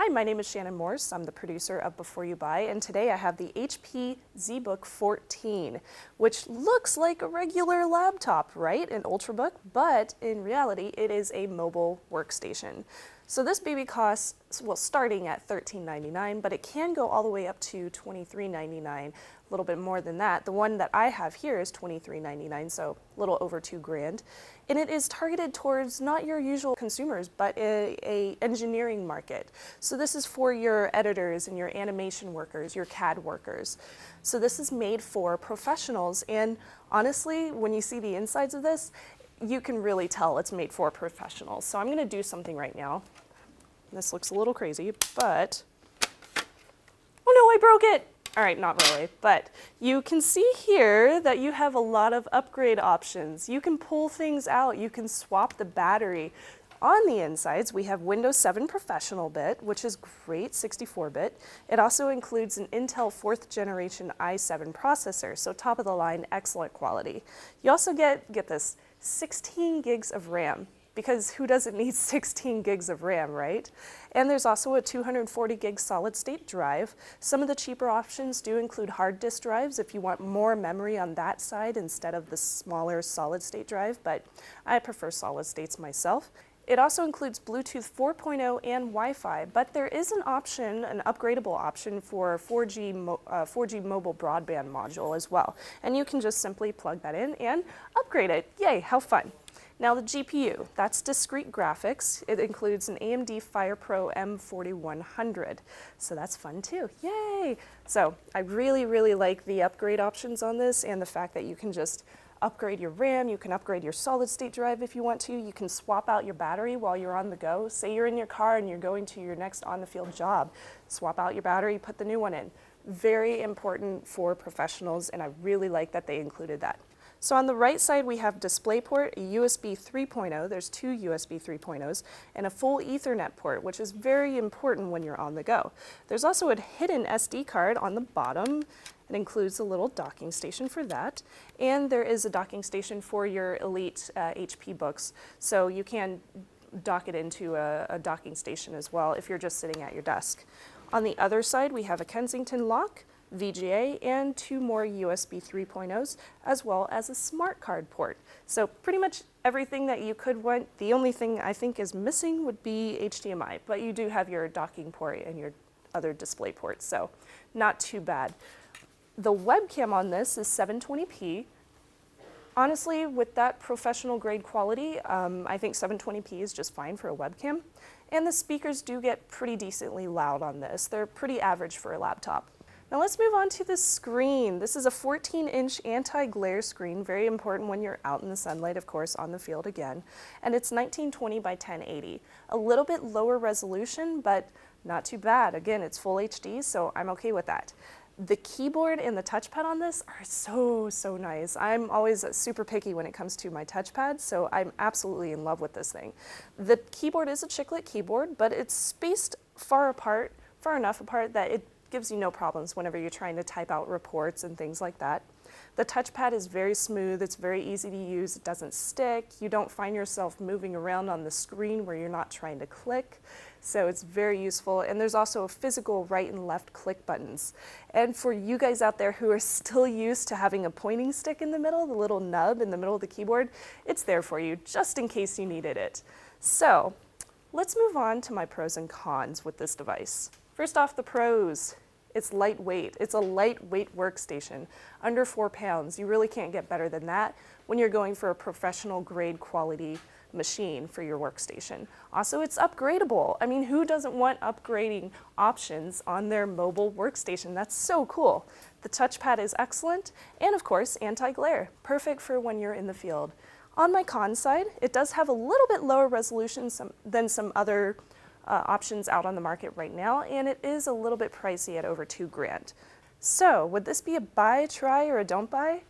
Hi, my name is Shannon Morse. I'm the producer of Before You Buy, and today I have the HP Zbook 14, which looks like a regular laptop, right? An Ultrabook, but in reality, it is a mobile workstation. So this baby costs, well, starting at $13.99, but it can go all the way up to $23.99, a little bit more than that. The one that I have here is $23.99, so a little over $2,000. And it is targeted towards not your usual consumers, but a engineering market. So this is for your editors and your animation workers, your CAD workers. So this is made for professionals, and honestly, when you see the insides of this, you can really tell it's made for professionals. So I'm gonna do something right now. This looks a little crazy, but, oh no, I broke it. All right, not really, but you can see here that you have a lot of upgrade options. You can pull things out, you can swap the battery. On the insides, we have Windows 7 Professional bit, which is great, 64-bit. It also includes an Intel 4th generation i7 processor, so top of the line, excellent quality. You also get this, 16 gigs of RAM, because who doesn't need 16 gigs of RAM, right? And there's also a 240 gig solid state drive. Some of the cheaper options do include hard disk drives if you want more memory on that side instead of the smaller solid state drive, but I prefer solid states myself. It also includes Bluetooth 4.0 and Wi-Fi, but there is an option, an upgradable option for 4G mobile broadband module as well. And you can just simply plug that in and upgrade it. Yay, how fun. Now the GPU, that's discrete graphics. It includes an AMD FirePro M4100. So that's fun too, yay. So I really like the upgrade options on this and the fact that you can just upgrade your RAM, you can upgrade your solid state drive if you want to, you can swap out your battery while you're on the go. Say you're in your car and you're going to your next on-the-field job, swap out your battery, put the new one in. Very important for professionals, and I really like that they included that. So on the right side we have DisplayPort, a USB 3.0, there's two USB 3.0s, and a full Ethernet port, which is very important when you're on the go. There's also a hidden SD card on the bottom. It includes a little docking station for that, and there is a docking station for your Elite HP books, so you can dock it into a docking station as well if you're just sitting at your desk. On the other side we have a Kensington lock, VGA, and two more USB 3.0s, as well as a smart card port. So pretty much everything that you could want. The only thing I think is missing would be HDMI, but you do have your docking port and your other display ports, so not too bad. The webcam on this is 720p. Honestly, with that professional grade quality, I think 720p is just fine for a webcam. And the speakers do get pretty decently loud on this. They're pretty average for a laptop. Now let's move on to the screen. This is a 14-inch anti-glare screen, very important when you're out in the sunlight, of course, on the field again. And it's 1920 by 1080. A little bit lower resolution, but not too bad. Again, it's full HD, so I'm okay with that. The keyboard and the touchpad on this are so nice. I'm always super picky when it comes to my touchpad, so I'm absolutely in love with this thing. The keyboard is a chiclet keyboard, but it's spaced far enough apart that it gives you no problems whenever you're trying to type out reports and things like that. The touchpad is very smooth, it's very easy to use, it doesn't stick, you don't find yourself moving around on the screen where you're not trying to click, so it's very useful. And there's also physical right and left click buttons. And for you guys out there who are still used to having a pointing stick in the middle, the little nub in the middle of the keyboard, it's there for you just in case you needed it. So let's move on to my pros and cons with this device. First off, the pros. It's lightweight. It's a lightweight workstation, under 4 pounds. You really can't get better than that when you're going for a professional grade quality machine for your workstation. Also, it's upgradable. I mean, who doesn't want upgrading options on their mobile workstation? That's so cool. The touchpad is excellent, and of course, anti-glare, perfect for when you're in the field. On my con side, it does have a little bit lower resolution than some other options out on the market right now, and it is a little bit pricey at over $2,000. So would this be a buy, try, or a don't buy?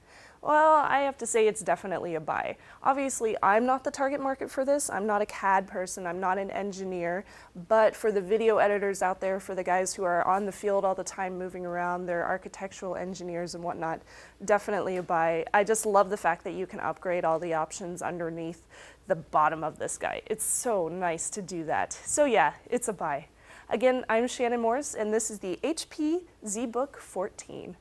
Well, I have to say it's definitely a buy. Obviously, I'm not the target market for this. I'm not a CAD person, I'm not an engineer, but for the video editors out there, for the guys who are on the field all the time moving around, they're architectural engineers and whatnot, definitely a buy. I just love the fact that you can upgrade all the options underneath the bottom of this guy. It's so nice to do that. So yeah, it's a buy. Again, I'm Shannon Morris, and this is the HP Zbook 14.